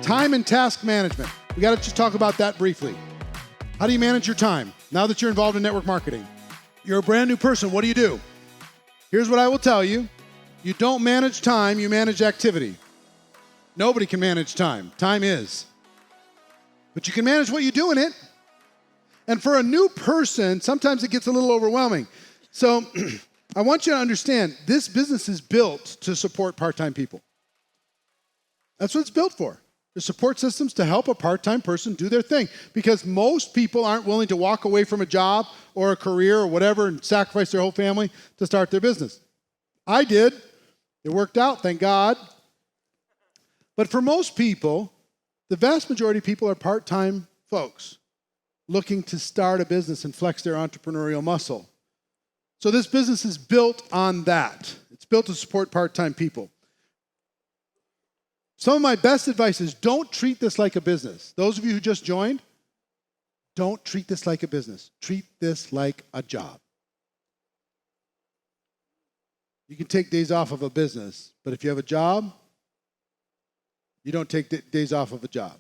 Time and task management. We got to just talk about that briefly. How do you manage your time now that you're involved in network marketing? You're a brand new person. What do? Here's what I will tell you. You don't manage time, you manage activity. Nobody can manage time. Time is. But you can manage what you do in it. And for a new person, sometimes it gets a little overwhelming. So I want you to understand, this business is built to support part-time people. That's what it's built for. The support systems to help a part-time person do their thing. Because most people aren't willing to walk away from a job or a career or whatever and sacrifice their whole family to start their business. I did. It worked out, thank God. But for most people, the vast majority of people are part-time folks looking to start a business and flex their entrepreneurial muscle. So this business is built on that. It's built to support part-time people. Some of my best advice is don't treat this like a business. Those of you who just joined, don't treat this like a business. Treat this like a job. You can take days off of a business, but if you have a job, you don't take days off of a job.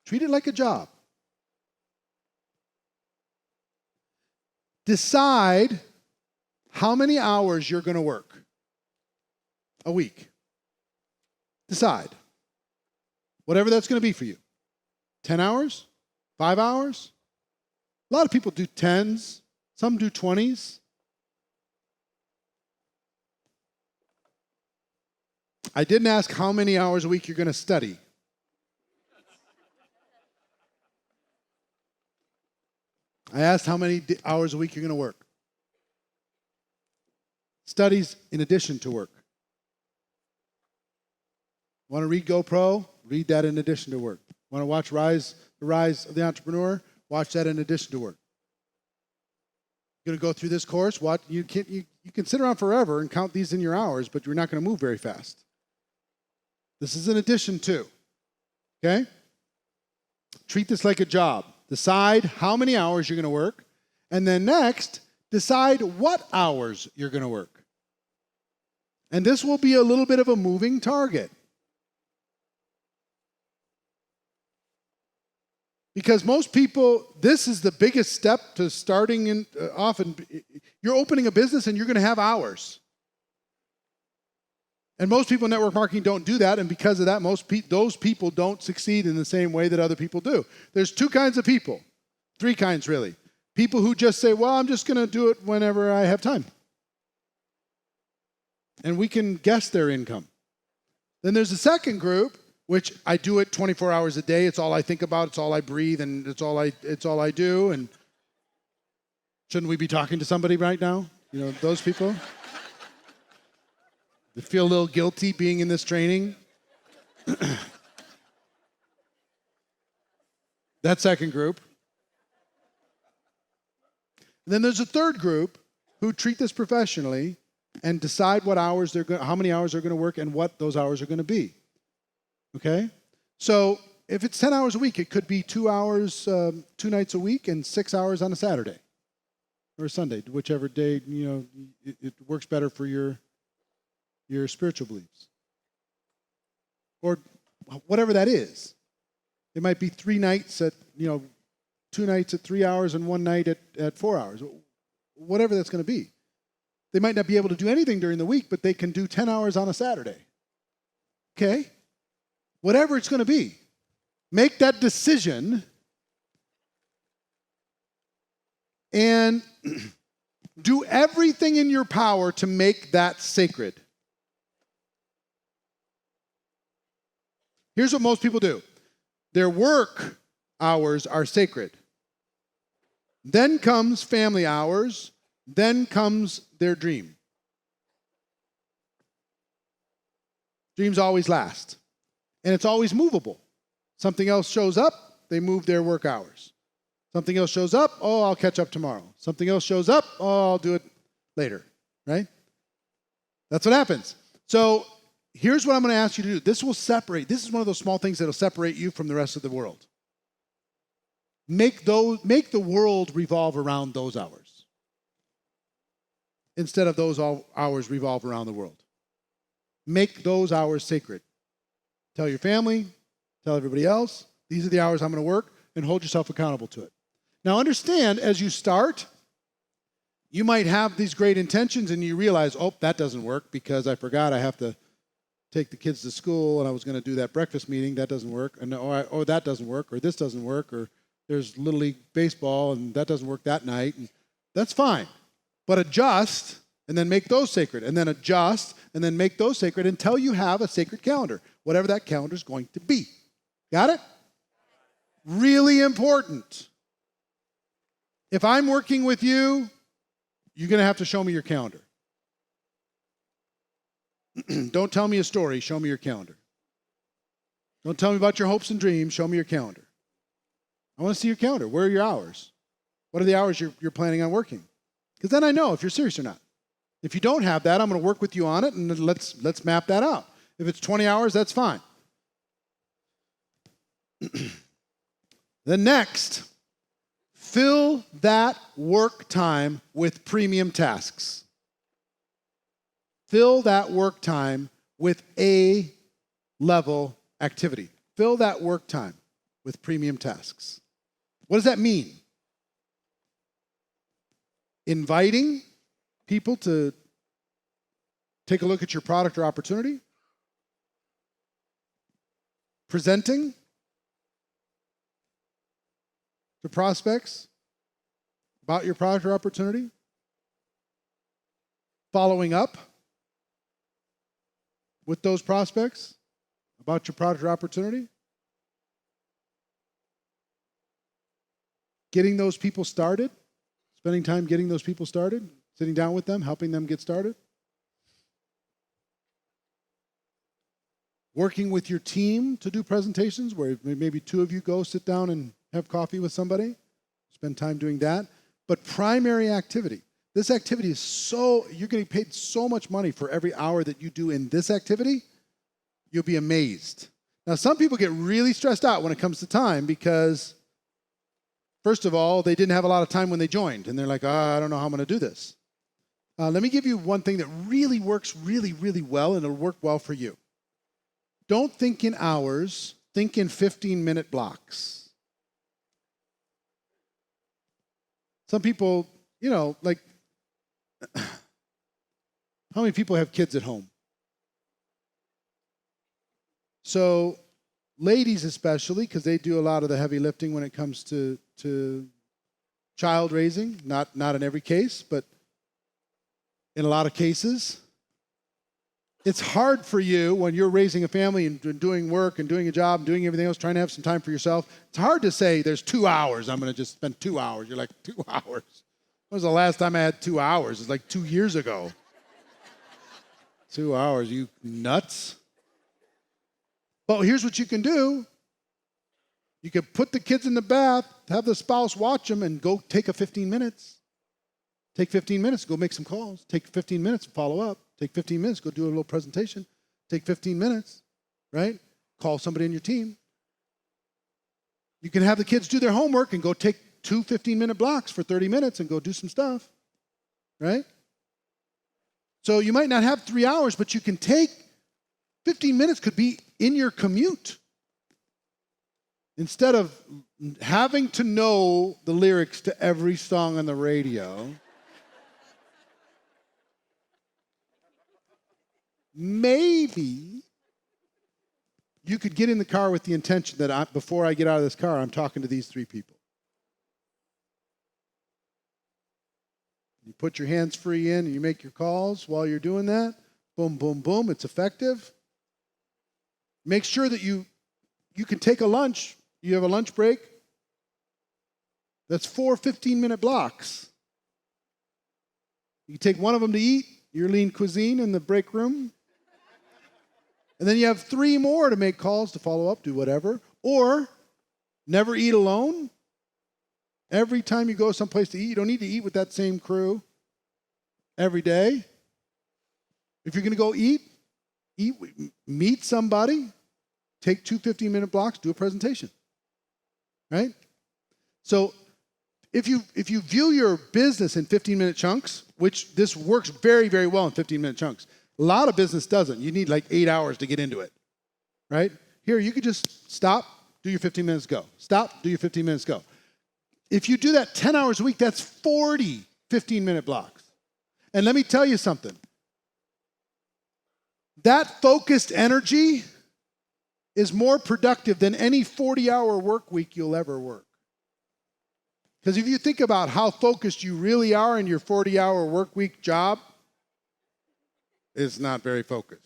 Treat it like a job. Decide how many hours you're going to work a week. Decide. Whatever that's going to be for you. 10 hours? 5 hours? A lot of people do 10s. Some do 20s. I didn't ask how many hours a week you're going to study. I asked how many hours a week you're going to work. Studies in addition to work. Want to read GoPro? Read that in addition to work. Want to watch The Rise of the Entrepreneur? Watch that in addition to work. You're going to go through this course? You can sit around forever and count these in your hours, but you're not going to move very fast. This is in addition to. Okay? Treat this like a job. Decide how many hours you're going to work. And then next, decide what hours you're going to work. And this will be a little bit of a moving target. Because most people, this is the biggest step to starting often. You're opening a business and you're going to have hours. And most people in network marketing don't do that, and because of that, those people don't succeed in the same way that other people do. There's two kinds of people, three kinds really. People who just say, well, I'm just going to do it whenever I have time. And we can guess their income. Then there's a second group, which I do it 24 hours a day. It's all I think about. It's all I breathe, and it's all I do. And shouldn't we be talking to somebody right now? You know, those people. They feel a little guilty being in this training. That second group. And then there's a third group who treat this professionally and decide how many hours they're going to work and what those hours are going to be. Okay? So if it's 10 hours a week, it could be 2 hours, 2 nights a week and 6 hours on a Saturday or a Sunday, whichever day, it works better for your spiritual beliefs. Or whatever that is. It might be 3 nights at, 2 nights at 3 hours and 1 night at 4 hours. Whatever that's going to be. They might not be able to do anything during the week, but they can do 10 hours on a Saturday. Okay? Whatever it's going to be. Make that decision and do everything in your power to make that sacred. Here's what most people do. Their work hours are sacred. Then comes family hours. Then comes their dream. Dreams always last. And it's always movable. Something else shows up, they move their work hours. Something else shows up, I'll catch up tomorrow. Something else shows up, I'll do it later. Right? That's what happens. So here's what I'm going to ask you to do. This will separate. This is one of those small things that will separate you from the rest of the world. Make the world revolve around those hours instead of those hours revolve around the world. Make those hours sacred. Tell your family, Tell everybody else, these are the hours I'm going to work, and hold yourself accountable to it. Now understand, as you start, you might have these great intentions and you realize, oh, that doesn't work because I forgot I have to take the kids to school and I was going to do that breakfast meeting. That doesn't work. Or that doesn't work, or this doesn't work, or there's Little League baseball and that doesn't work that night. And that's fine. But adjust and then make those sacred, and then adjust and then make those sacred until you have a sacred calendar, whatever that calendar is going to be. Got it? Really important. If I'm working with you, you're going to have to show me your calendar. Don't tell me a story, show me your calendar. Don't tell me about your hopes and dreams, show me your calendar. I want to see your calendar. Where are your hours? What are the hours you're planning on working? Because then I know if you're serious or not. If you don't have that, I'm going to work with you on it, and let's map that out. If it's 20 hours, that's fine. The next, fill that work time with premium tasks. Fill that work time with A-level activity. Fill that work time with premium tasks. What does that mean? Inviting people to take a look at your product or opportunity. Presenting to prospects about your product or opportunity. Following up with those prospects about your product or opportunity. Getting those people started. Spending time getting those people started. Sitting down with them, helping them get started. Working with your team to do presentations where maybe two of you go sit down and have coffee with somebody. Spend time doing that. But primary activity. This activity is you're getting paid so much money for every hour that you do in this activity, you'll be amazed. Now, some people get really stressed out when it comes to time because, first of all, they didn't have a lot of time when they joined. And they're like, I don't know how I'm going to do this. Let me give you one thing that really works really, really well, and it'll work well for you. Don't think in hours, think in 15-minute blocks. Some people, like, how many people have kids at home? So ladies especially, because they do a lot of the heavy lifting when it comes to child raising, not in every case, but in a lot of cases. It's hard for you when you're raising a family and doing work and doing a job and doing everything else, trying to have some time for yourself. It's hard to say there's 2 hours. I'm going to just spend 2 hours. You're like, 2 hours? When was the last time I had 2 hours? It's like 2 years ago. 2 hours, you nuts? But here's what you can do. You can put the kids in the bath, have the spouse watch them, and go take 15 minutes. Take 15 minutes, go make some calls. Take 15 minutes, follow up. Take 15 minutes, go do a little presentation. Take 15 minutes, right? Call somebody in your team. You can have the kids do their homework and go take 2 15-minute blocks for 30 minutes and go do some stuff, right? So you might not have 3 hours, but you can take 15 minutes could be in your commute. Instead of having to know the lyrics to every song on the radio, maybe you could get in the car with the intention that before I get out of this car, I'm talking to these 3 people. You put your hands free in and you make your calls while you're doing that. Boom, boom, boom. It's effective. Make sure that you can take a lunch. You have a lunch break. That's 4 15-minute blocks. You take one of them to eat, your lean cuisine in the break room. And then you have 3 more to make calls, to follow up, do whatever. Or never eat alone. Every time you go someplace to eat, you don't need to eat with that same crew every day. If you're going to go eat, meet somebody, take 2 15-minute blocks, do a presentation. Right? So if you view your business in 15-minute chunks, which this works very, very well in 15-minute chunks. A lot of business doesn't. You need like 8 hours to get into it, right? Here, you could just stop, do your 15 minutes, go. Stop, do your 15 minutes, go. If you do that 10 hours a week, that's 40 15-minute blocks. And let me tell you something. That focused energy is more productive than any 40-hour work week you'll ever work. Because if you think about how focused you really are in your 40-hour work week job, it's not very focused.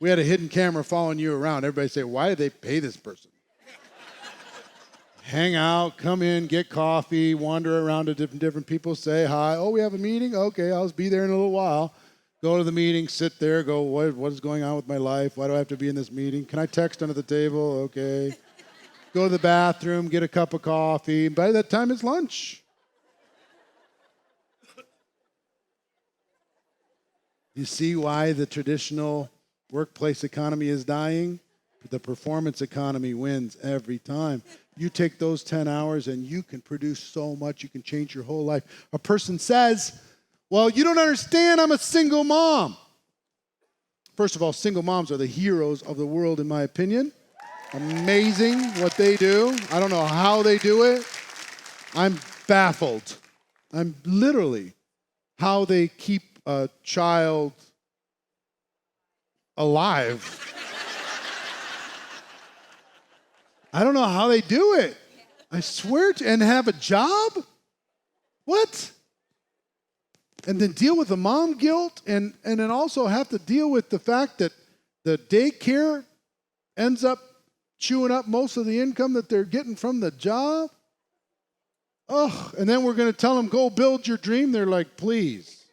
We had a hidden camera following you around. Everybody say, why did they pay this person? Hang out, come in, get coffee, wander around to different people, say hi. Oh, we have a meeting? Okay, I'll be there in a little while. Go to the meeting, sit there, go, what is going on with my life? Why do I have to be in this meeting? Can I text under the table? Okay. Go to the bathroom, get a cup of coffee. By that time, it's lunch. You see why the traditional workplace economy is dying? The performance economy wins every time. You take those 10 hours and you can produce so much. You can change your whole life. A person says, well, you don't understand. I'm a single mom. First of all, single moms are the heroes of the world, in my opinion. Amazing what they do. I don't know how they do it. I'm baffled. I'm literally how they keep a child alive. I don't know how they do it. I swear to, and have a job? What? And then deal with the mom guilt and then also have to deal with the fact that the daycare ends up chewing up most of the income that they're getting from the job. Oh, and then we're going to tell them, go build your dream. They're like, please.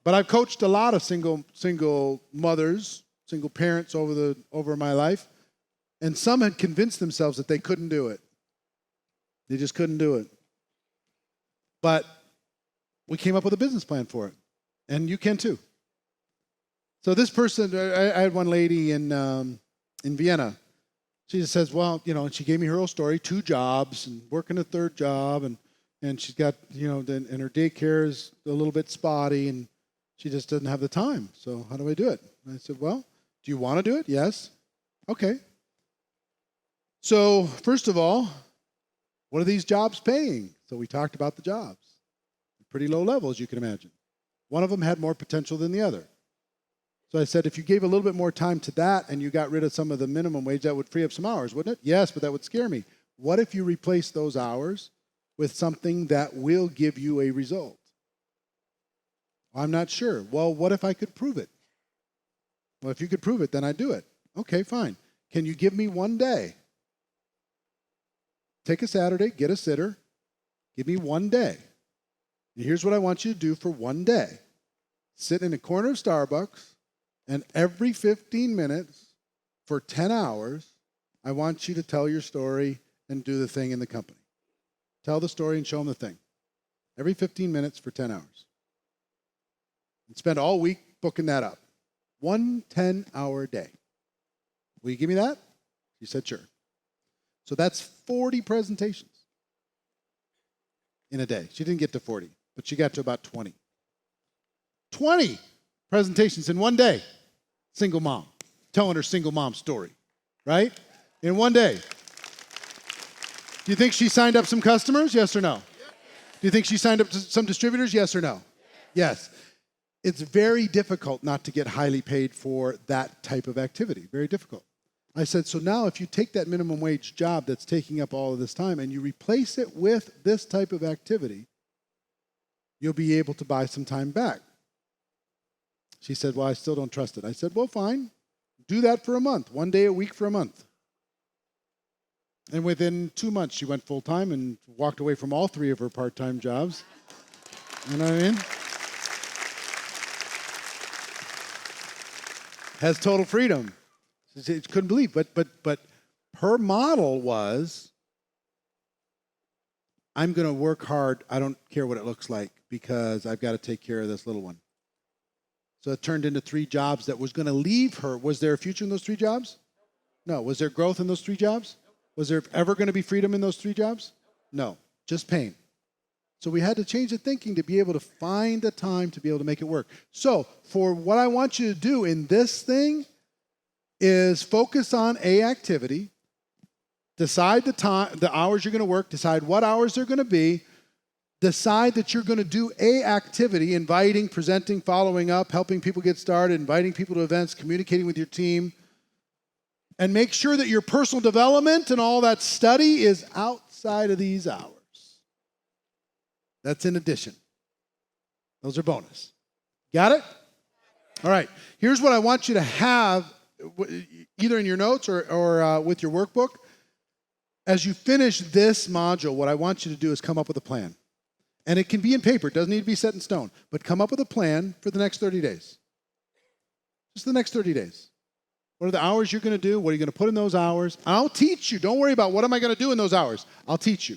But I've coached a lot of single mothers, single parents over my life, and some had convinced themselves that they couldn't do it. They just couldn't do it. But we came up with a business plan for it, and you can too. So this person, I had one lady in Vienna. She just says, well, and she gave me her whole story, 2 jobs and working a 3rd job, and she's got, and her daycare is a little bit spotty, and she just doesn't have the time. So how do I do it? And I said, well, do you want to do it? Yes. Okay. So first of all, what are these jobs paying? So we talked about the jobs. Pretty low level, as you can imagine. One of them had more potential than the other. So I said, if you gave a little bit more time to that and you got rid of some of the minimum wage, that would free up some hours, wouldn't it? Yes, but that would scare me. What if you replace those hours with something that will give you a result? I'm not sure. Well, what if I could prove it? Well, if you could prove it, then I'd do it. Okay, fine. Can you give me one day? Take a Saturday, get a sitter, give me one day. And here's what I want you to do for one day. Sit in a corner of Starbucks, and every 15 minutes for 10 hours, I want you to tell your story and do the thing in the company. Tell the story and show them the thing. Every 15 minutes for 10 hours. And spend all week booking that up. 1 10-hour day. Will you give me that? She said, sure. So that's 40 presentations in a day. She didn't get to 40, but she got to about 20. 20 presentations in one day. Single mom, telling her single mom story, right? In one day. Do you think she signed up some customers? Yes or no? Do you think she signed up to some distributors? Yes or no? Yes. It's very difficult not to get highly paid for that type of activity. Very difficult. I said, so now if you take that minimum wage job that's taking up all of this time and you replace it with this type of activity, you'll be able to buy some time back. She said, well, I still don't trust it. I said, well, fine. Do that for a month, 1 day a week for a month. And within 2 months, she went full-time and walked away from all 3 of her part-time jobs. You know what I mean? Has total freedom. She couldn't believe, but her model was, I'm going to work hard. I don't care what it looks like because I've got to take care of this little one. So it turned into 3 jobs that was going to leave her. Was there a future in those 3 jobs? No. Was there growth in those 3 jobs? Was there ever going to be freedom in those 3 jobs? No. Just pain. So we had to change the thinking to be able to find the time to be able to make it work. So for what I want you to do in this thing is focus on a activity, decide the time, the hours you're going to work, decide what hours they're going to be, decide that you're going to do a activity, inviting, presenting, following up, helping people get started, inviting people to events, communicating with your team, and make sure that your personal development and all that study is outside of these hours. That's in addition. Those are bonus. Got it? All right. Here's what I want you to have, either in your notes or with your workbook. As you finish this module, what I want you to do is come up with a plan. And it can be in paper. It doesn't need to be set in stone. But come up with a plan for the next 30 days. Just the next 30 days. What are the hours you're going to do? What are you going to put in those hours? I'll teach you. Don't worry about what am I going to do in those hours. I'll teach you.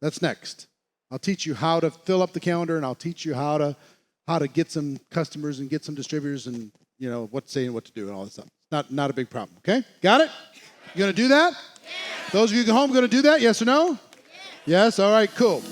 That's next. I'll teach you how to fill up the calendar, and I'll teach you how to get some customers and get some distributors and, you know, what to say and what to do and all this stuff. It's not a big problem, okay? Got it? You going to do that? Yeah. Those of you at home going to do that, yes or no? Yeah. Yes? All right, cool.